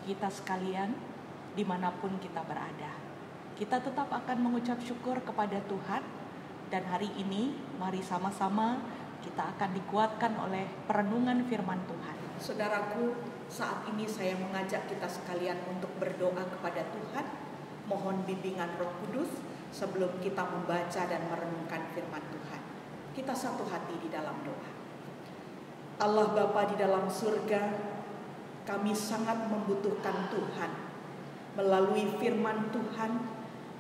bagi kita sekalian dimanapun kita berada. Kita tetap akan mengucap syukur kepada Tuhan, dan hari ini mari sama-sama kita akan dikuatkan oleh perenungan firman Tuhan. Saudaraku, saat ini saya mengajak kita sekalian untuk berdoa kepada Tuhan, mohon bimbingan Roh Kudus sebelum kita membaca dan merenungkan firman Tuhan. Kita satu hati di dalam doa. Allah Bapa di dalam surga, kami sangat membutuhkan Tuhan melalui firman Tuhan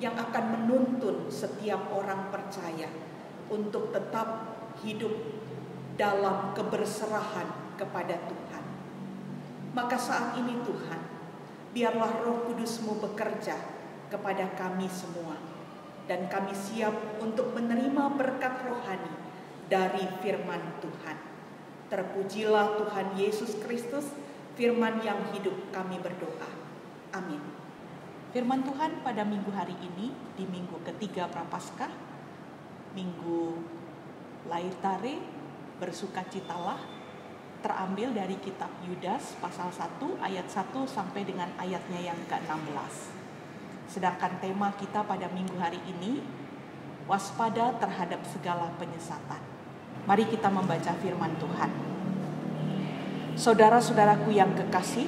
yang akan menuntun setiap orang percaya untuk tetap hidup dalam keberserahan kepada Tuhan. Maka saat ini Tuhan, biarlah Roh Kudus-Mu bekerja kepada kami semua, dan kami siap untuk menerima berkat rohani dari firman Tuhan. Terpujilah Tuhan Yesus Kristus, firman yang hidup kami berdoa. Amin. Firman Tuhan pada minggu hari ini, di minggu ketiga Prapaskah, minggu Laetare, bersukacitalah, terambil dari kitab Yudas pasal 1 ayat 1 sampai dengan ayatnya yang ke-16. Sedangkan tema kita pada minggu hari ini, waspada terhadap segala penyesatan. Mari kita membaca firman Tuhan. Saudara-saudaraku yang kekasih,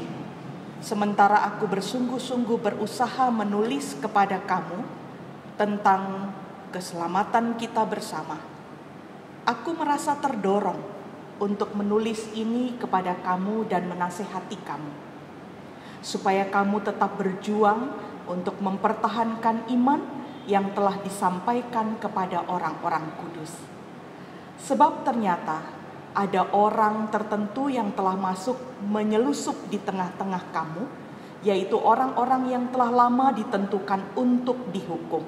sementara aku bersungguh-sungguh berusaha menulis kepada kamu tentang keselamatan kita bersama, aku merasa terdorong untuk menulis ini kepada kamu dan menasehati kamu, supaya kamu tetap berjuang untuk mempertahankan iman yang telah disampaikan kepada orang-orang kudus. Sebab ternyata ada orang tertentu yang telah masuk menyelusup di tengah-tengah kamu, yaitu orang-orang yang telah lama ditentukan untuk dihukum.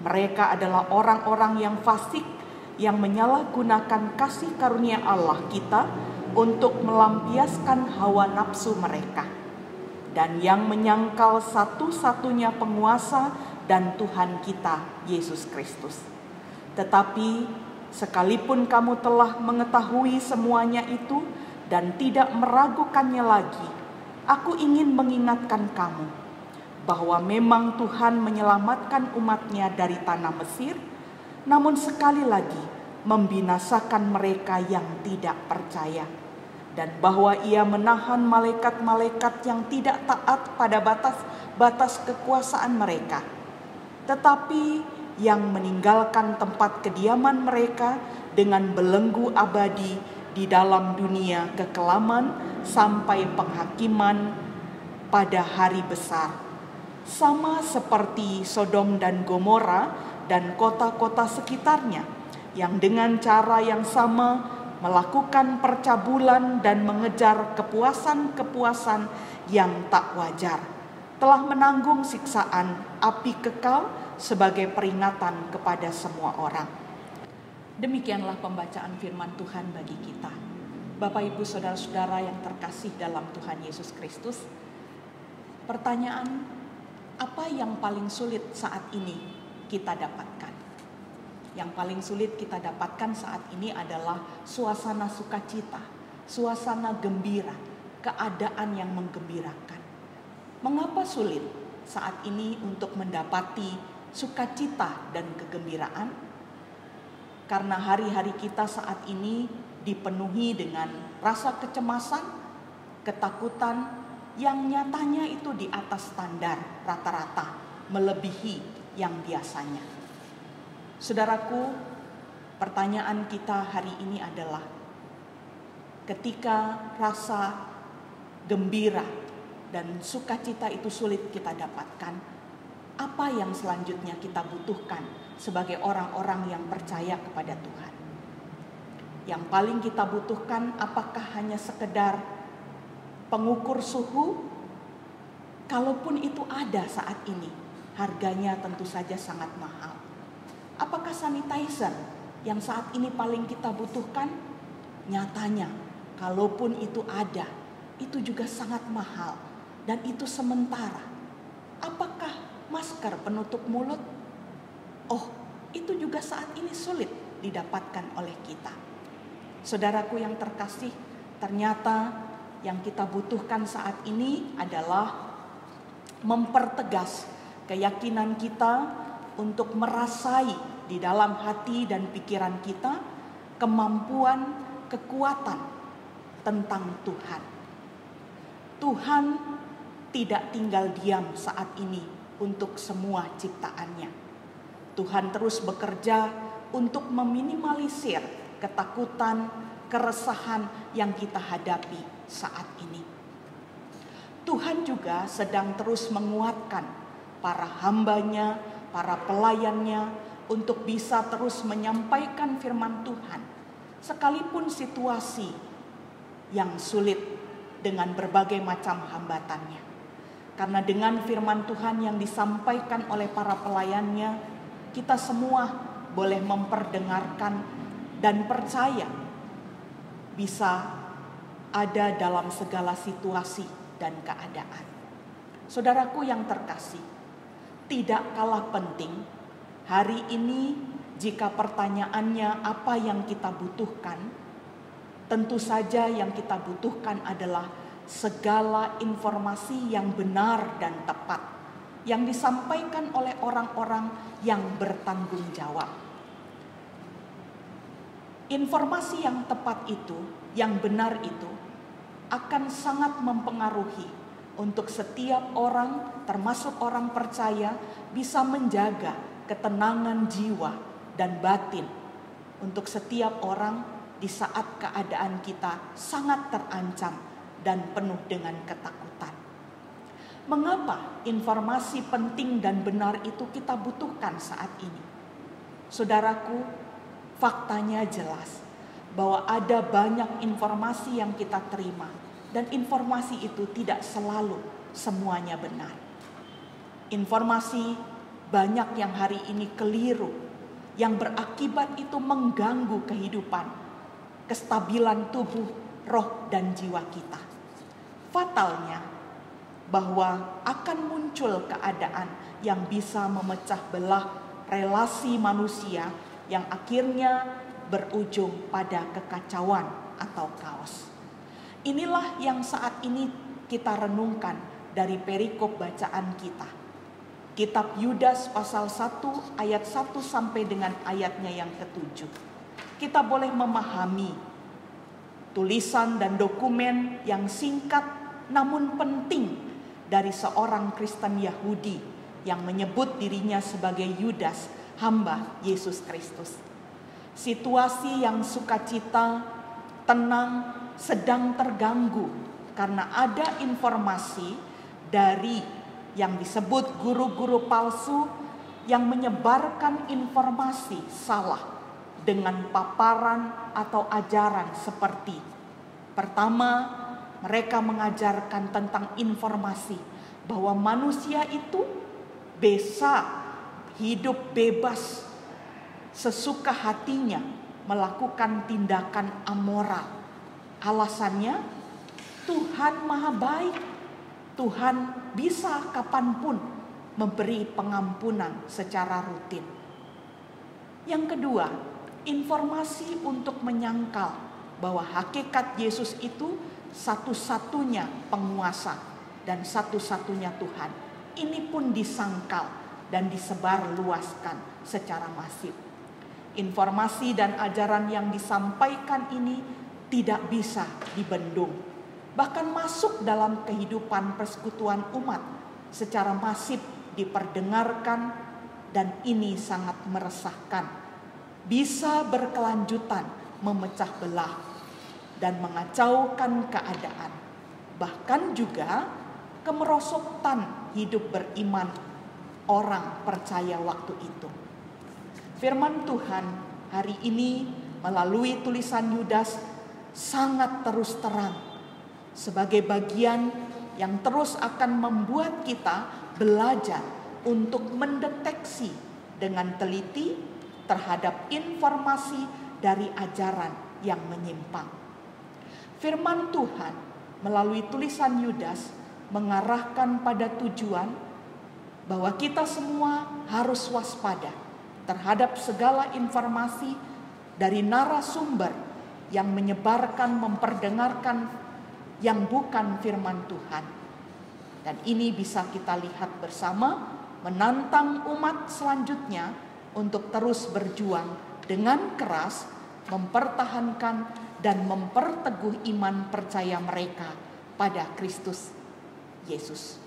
Mereka adalah orang-orang yang fasik, yang menyalahgunakan kasih karunia Allah kita untuk melampiaskan hawa nafsu mereka, dan yang menyangkal satu-satunya penguasa dan Tuhan kita, Yesus Kristus. Tetapi sekalipun kamu telah mengetahui semuanya itu dan tidak meragukannya lagi, aku ingin mengingatkan kamu bahwa memang Tuhan menyelamatkan umat-Nya dari tanah Mesir, namun sekali lagi membinasakan mereka yang tidak percaya, dan bahwa Ia menahan malaikat-malaikat yang tidak taat pada batas-batas kekuasaan mereka, tetapi yang meninggalkan tempat kediaman mereka dengan belenggu abadi di dalam dunia kekelaman sampai penghakiman pada hari besar, sama seperti Sodom dan Gomora dan kota-kota sekitarnya, yang dengan cara yang sama melakukan percabulan dan mengejar kepuasan-kepuasan yang tak wajar, telah menanggung siksaan api kekal sebagai peringatan kepada semua orang. Demikianlah pembacaan firman Tuhan bagi kita. Bapak, Ibu, Saudara-saudara yang terkasih dalam Tuhan Yesus Kristus, pertanyaan, apa yang paling sulit saat ini kita dapatkan? Yang paling sulit kita dapatkan saat ini adalah suasana sukacita, suasana gembira, keadaan yang menggembirakan. Mengapa sulit saat ini untuk mendapati sukacita dan kegembiraan? Karena hari-hari kita saat ini dipenuhi dengan rasa kecemasan, ketakutan yang nyatanya itu di atas standar rata-rata, melebihi yang biasanya. Saudaraku, pertanyaan kita hari ini adalah, ketika rasa gembira dan sukacita itu sulit kita dapatkan, apa yang selanjutnya kita butuhkan sebagai orang-orang yang percaya kepada Tuhan? Yang paling kita butuhkan, apakah hanya sekedar pengukur suhu? Kalaupun itu ada saat ini, harganya tentu saja sangat mahal. Apakah sanitizer yang saat ini paling kita butuhkan? Nyatanya, kalaupun itu ada, itu juga sangat mahal dan itu sementara. Apakah masker penutup mulut? Oh, itu juga saat ini sulit didapatkan oleh kita. Saudaraku yang terkasih, ternyata yang kita butuhkan saat ini adalah mempertegas keyakinan kita untuk merasai di dalam hati dan pikiran kita kemampuan, kekuatan tentang Tuhan. Tuhan tidak tinggal diam saat ini untuk semua ciptaannya. Tuhan terus bekerja untuk meminimalisir ketakutan, keresahan yang kita hadapi saat ini. Tuhan juga sedang terus menguatkan para hamba-Nya, para pelayan-Nya untuk bisa terus menyampaikan firman Tuhan, sekalipun situasi yang sulit dengan berbagai macam hambatannya. Karena dengan firman Tuhan yang disampaikan oleh para pelayan-Nya, kita semua boleh memperdengarkan dan percaya bisa ada dalam segala situasi dan keadaan. Saudaraku yang terkasih, tidak kalah penting hari ini jika pertanyaannya apa yang kita butuhkan, tentu saja yang kita butuhkan adalah segala informasi yang benar dan tepat yang disampaikan oleh orang-orang yang bertanggung jawab. Informasi yang tepat itu, yang benar itu, akan sangat mempengaruhi untuk setiap orang, termasuk orang percaya, bisa menjaga ketenangan jiwa dan batin untuk setiap orang di saat keadaan kita sangat terancam dan penuh dengan ketakutan. Mengapa informasi penting dan benar itu kita butuhkan saat ini? Saudaraku, faktanya jelas bahwa ada banyak informasi yang kita terima dan informasi itu tidak selalu semuanya benar. Informasi banyak yang hari ini keliru, yang berakibat itu mengganggu kehidupan, kestabilan tubuh, roh dan jiwa kita. Fatalnya bahwa akan muncul keadaan yang bisa memecah belah relasi manusia yang akhirnya berujung pada kekacauan atau kaos. Inilah yang saat ini kita renungkan dari perikop bacaan kita. Kitab Yudas pasal 1 ayat 1 sampai dengan ayatnya yang ke-7. Kita boleh memahami tulisan dan dokumen yang singkat namun penting dari seorang Kristen Yahudi yang menyebut dirinya sebagai Yudas, hamba Yesus Kristus. Situasi yang sukacita, tenang, sedang terganggu karena ada informasi dari yang disebut guru-guru palsu yang menyebarkan informasi salah dengan paparan atau ajaran seperti: pertama, mereka mengajarkan tentang informasi bahwa manusia itu bisa hidup bebas sesuka hatinya melakukan tindakan amoral. Alasannya, Tuhan Maha Baik. Tuhan bisa kapanpun memberi pengampunan secara rutin. Yang kedua, informasi untuk menyangkal bahwa hakikat Yesus itu satu-satunya penguasa dan satu-satunya Tuhan. Ini pun disangkal dan disebarluaskan secara masif. Informasi dan ajaran yang disampaikan ini tidak bisa dibendung, bahkan masuk dalam kehidupan persekutuan umat secara masif diperdengarkan, dan ini sangat meresahkan. Bisa berkelanjutan memecah belah dan mengacaukan keadaan, bahkan juga kemerosotan hidup beriman orang percaya waktu itu. Firman Tuhan hari ini melalui tulisan Yudas sangat terus terang sebagai bagian yang terus akan membuat kita belajar untuk mendeteksi dengan teliti terhadap informasi dari ajaran yang menyimpang. Firman Tuhan melalui tulisan Yudas mengarahkan pada tujuan bahwa kita semua harus waspada terhadap segala informasi dari narasumber yang menyebarkan, memperdengarkan yang bukan firman Tuhan. Dan ini bisa kita lihat bersama, menantang umat selanjutnya untuk terus berjuang dengan keras, mempertahankan dan memperteguh iman percaya mereka pada Kristus Yesus.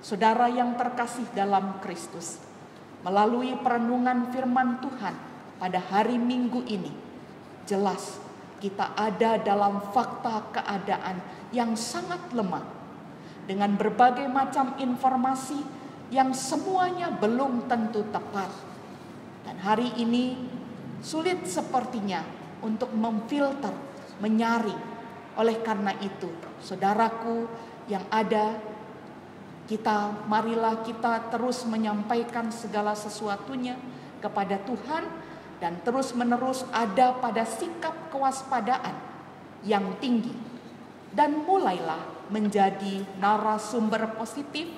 Saudara yang terkasih dalam Kristus, melalui perenungan firman Tuhan pada hari Minggu ini, jelas kita ada dalam fakta keadaan yang sangat lemah, dengan berbagai macam informasi yang semuanya belum tentu tepat. Dan hari ini sulit sepertinya untuk memfilter, menyaring. Oleh karena itu, saudaraku yang ada, marilah kita terus menyampaikan segala sesuatunya kepada Tuhan dan terus menerus ada pada sikap kewaspadaan yang tinggi dan mulailah menjadi narasumber positif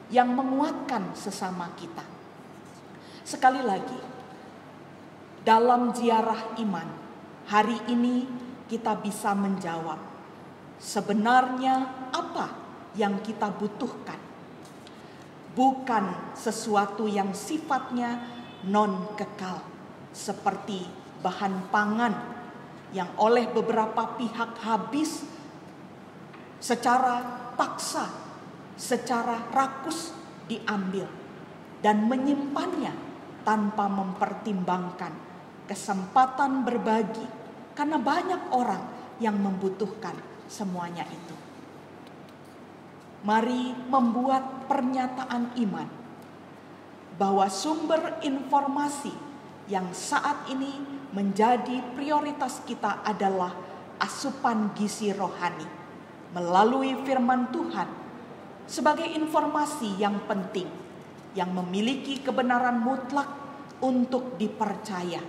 yang menguatkan sesama kita. Sekali lagi, dalam ziarah iman hari ini kita bisa menjawab sebenarnya apa yang kita butuhkan, bukan sesuatu yang sifatnya non-kekal, seperti bahan pangan yang oleh beberapa pihak habis secara paksa, secara rakus diambil dan menyimpannya tanpa mempertimbangkan kesempatan berbagi, karena banyak orang yang membutuhkan semuanya itu. Mari membuat pernyataan iman bahwa sumber informasi yang saat ini menjadi prioritas kita adalah asupan gizi rohani melalui firman Tuhan sebagai informasi yang penting yang memiliki kebenaran mutlak untuk dipercaya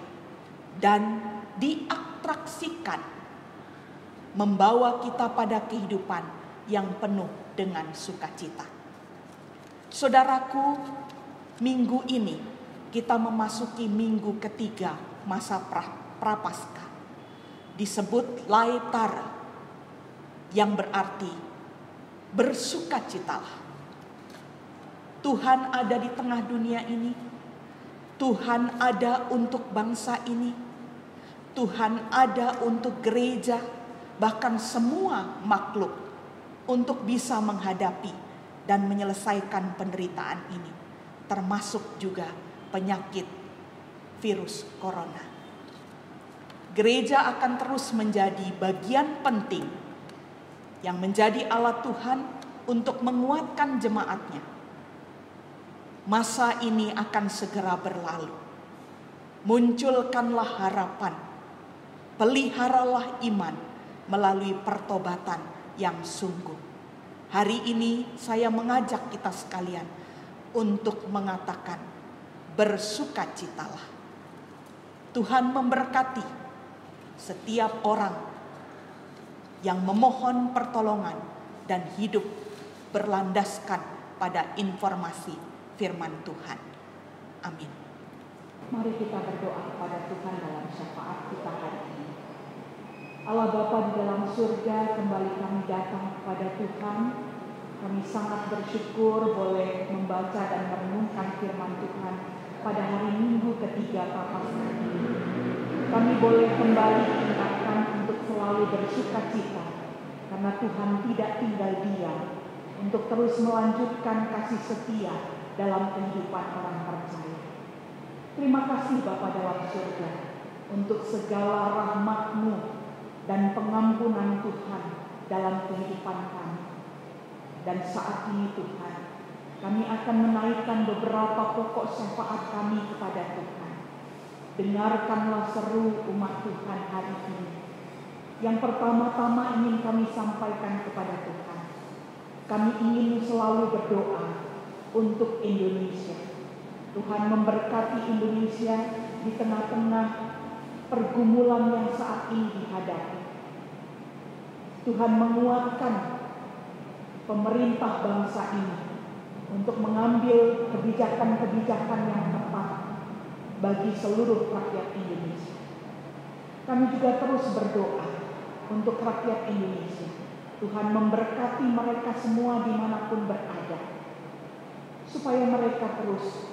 dan diatraksikan, membawa kita pada kehidupan yang penuh dengan sukacita. Saudaraku, minggu ini kita memasuki minggu ketiga masa Prapaskah. Disebut Laetara, yang berarti bersukacitalah. Tuhan ada di tengah dunia ini. Tuhan ada untuk bangsa ini. Tuhan ada untuk gereja, bahkan semua makhluk, untuk bisa menghadapi dan menyelesaikan penderitaan ini, termasuk juga penyakit virus corona. Gereja akan terus menjadi bagian penting yang menjadi alat Tuhan untuk menguatkan jemaatnya. Masa ini akan segera berlalu. Munculkanlah harapan, peliharalah iman melalui pertobatan yang sungguh. Hari ini saya mengajak kita sekalian untuk mengatakan bersukacitalah. Tuhan memberkati setiap orang yang memohon pertolongan dan hidup berlandaskan pada informasi firman Tuhan. Amin. Mari kita berdoa kepada Tuhan dalam syafaat kita hari ini. Allah Bapa di dalam surga, kembali kami datang kepada Tuhan. Kami sangat bersyukur boleh membaca dan merenungkan firman Tuhan pada hari Minggu ketiga Prapaskah ini. Kami boleh kembali diingatkan untuk selalu bersukacita, karena Tuhan tidak tinggal diam untuk terus melanjutkan kasih setia dalam kehidupan orang percaya. Terima kasih Bapa dalam surga untuk segala rahmat-Mu dan pengampunan Tuhan dalam kehidupan kami. Dan saat ini Tuhan, kami akan menaikkan beberapa pokok syafaat kami kepada Tuhan. Dengarkanlah seru umat Tuhan hari ini. Yang pertama-tama ingin kami sampaikan kepada Tuhan. Kami ingin selalu berdoa untuk Indonesia. Tuhan memberkati Indonesia di tengah-tengah pergumulan yang saat ini dihadapi. Tuhan menguatkan pemerintah bangsa ini untuk mengambil kebijakan-kebijakan yang tepat bagi seluruh rakyat Indonesia. Kami juga terus berdoa untuk rakyat Indonesia Tuhan memberkati mereka semua dimanapun berada, supaya mereka terus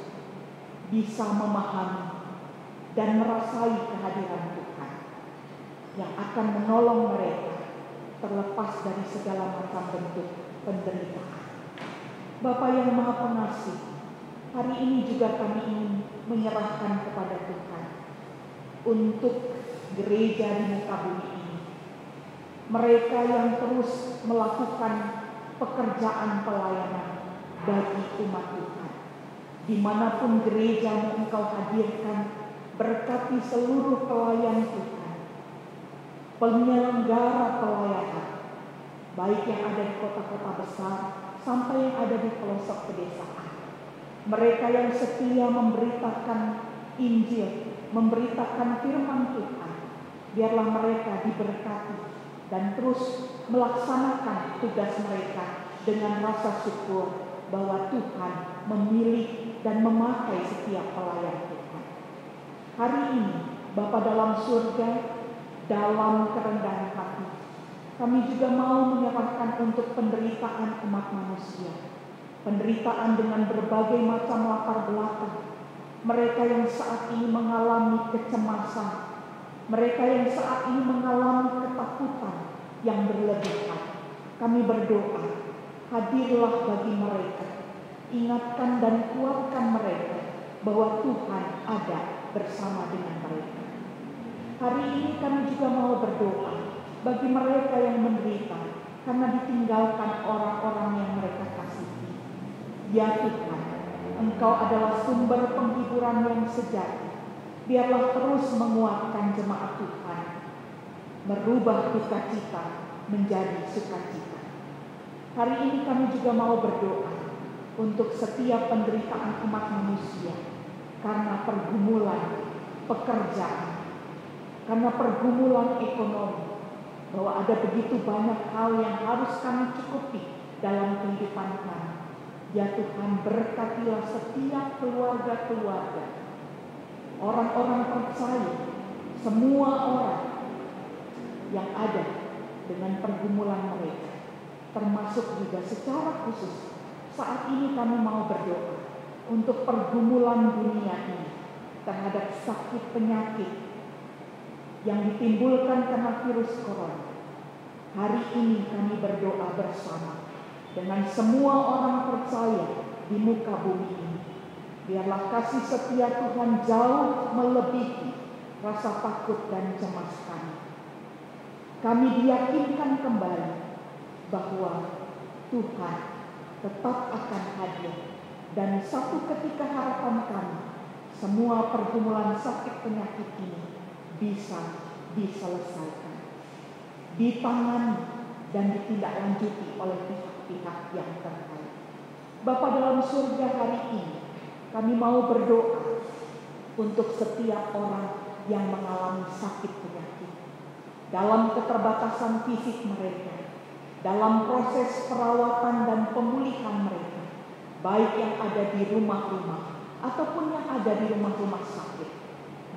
bisa memahami dan merasai kehadiran Tuhan yang akan menolong mereka terlepas dari segala macam bentuk penderitaan. Bapa yang Maha Pengasih, hari ini juga kami ingin menyerahkan kepada Tuhan untuk gereja di muka bumi ini. Mereka yang terus melakukan pekerjaan pelayanan bagi umat Tuhan. Dimanapun gerejamu Engkau hadirkan, berkati seluruh pelayan Tuhan, penyelenggara pelayanan, baik yang ada di kota-kota besar sampai yang ada di pelosok pedesaan. Mereka yang setia memberitakan Injil, memberitakan firman Tuhan, biarlah mereka diberkati dan terus melaksanakan tugas mereka dengan rasa syukur bahwa Tuhan memilih dan memakai setiap pelayan Tuhan. Hari ini Bapa dalam surga, dalam kerendahan hati, kami juga mau menyerahkan untuk penderitaan umat manusia. Penderitaan dengan berbagai macam latar belakang. Mereka yang saat ini mengalami kecemasan, mereka yang saat ini mengalami ketakutan yang berlebihan. Kami berdoa, hadirlah bagi mereka. Ingatkan dan kuatkan mereka bahwa Tuhan ada bersama dengan mereka. Hari ini kami juga mau berdoa bagi mereka yang menderita karena ditinggalkan orang-orang yang mereka kasihi. Ya Tuhan, Engkau adalah sumber penghiburan yang sejati. Biarlah terus menguatkan jemaat Tuhan, merubah duka cita menjadi sukacita. Hari ini kami juga mau berdoa untuk setiap penderitaan umat manusia karena pergumulan pekerjaan, karena pergumulan ekonomi, bahwa ada begitu banyak hal yang harus kami cukupi dalam kehidupan kami. Ya Tuhan, berkatilah setiap keluarga-keluarga, orang-orang percaya, semua orang yang ada dengan pergumulan mereka, termasuk juga secara khusus saat ini kami mau berdoa untuk pergumulan dunia ini terhadap sakit penyakit yang ditimbulkan karena virus corona. Hari ini kami berdoa bersama dengan semua orang percaya di muka bumi ini. Biarlah kasih setia Tuhan jauh melebihi rasa takut dan cemas kami. Kami diyakinkan kembali bahwa Tuhan tetap akan hadir, dan satu ketika harapan kami, semua pergumulan sakit penyakit ini bisa diselesaikan, ditangani dan ditindaklanjuti oleh pihak-pihak yang terkait. Bapa dalam surga, hari ini kami mau berdoa untuk setiap orang yang mengalami sakit penyakit, dalam keterbatasan fisik mereka, dalam proses perawatan dan pemulihan mereka, baik yang ada di rumah-rumah ataupun yang ada di rumah-rumah sakit.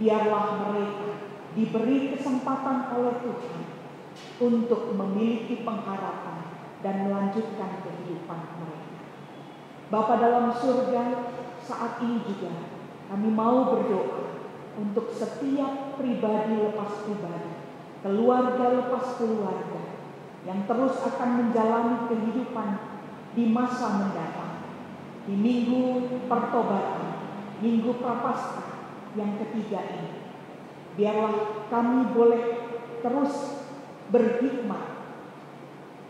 Biarlah mereka diberi kesempatan oleh Tuhan untuk memiliki pengharapan dan melanjutkan kehidupan mereka. Bapa dalam surga, saat ini juga kami mau berdoa untuk setiap pribadi lepas pribadi, keluarga lepas keluarga, yang terus akan menjalani kehidupan di masa mendatang, di minggu pertobatan, minggu prapaskah yang ketiga ini. Biarlah kami boleh terus berhikmat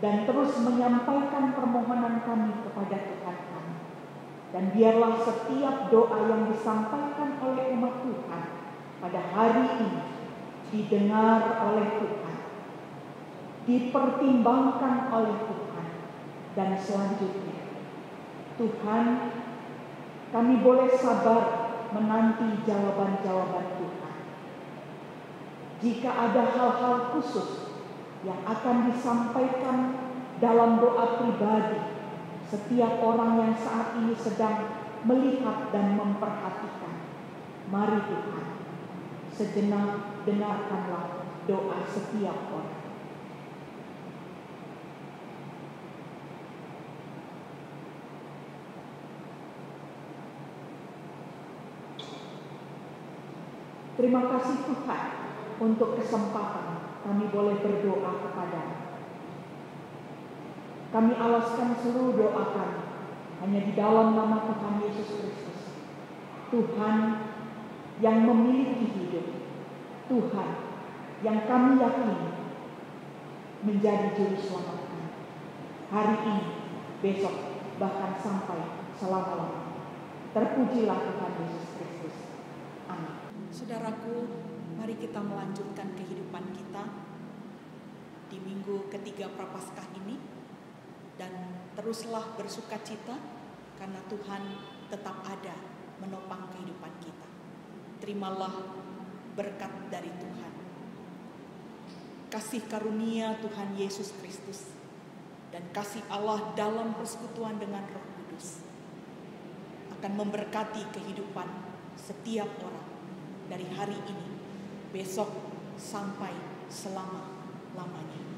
dan terus menyampaikan permohonan kami kepada Tuhan kami. Dan biarlah setiap doa yang disampaikan oleh umat Tuhan pada hari ini didengar oleh Tuhan, dipertimbangkan oleh Tuhan, dan selanjutnya Tuhan, kami boleh sabar menanti jawaban-jawaban Tuhan. Jika ada hal-hal khusus yang akan disampaikan dalam doa pribadi setiap orang yang saat ini sedang melihat dan memperhatikan, mari Tuhan, sejenak dengarkanlah doa setiap orang. Terima kasih Tuhan untuk kesempatan kami boleh berdoa kepada-Mu. Kami alaskan seluruh doa kami hanya di dalam nama Tuhan Yesus Kristus. Tuhan yang memiliki hidup, Tuhan yang kami yakini menjadi juru selamat kami. Hari ini, besok, bahkan sampai selama-lamanya. Terpujilah Tuhan Yesus Kristus. Amin. Saudaraku, mari kita melanjutkan kehidupan kita di minggu ketiga Prapaskah ini, dan teruslah bersuka cita karena Tuhan tetap ada menopang kehidupan kita. Terimalah berkat dari Tuhan. Kasih karunia Tuhan Yesus Kristus dan kasih Allah dalam persekutuan dengan Roh Kudus akan memberkati kehidupan setiap orang dari hari ini, besok, sampai selama-lamanya.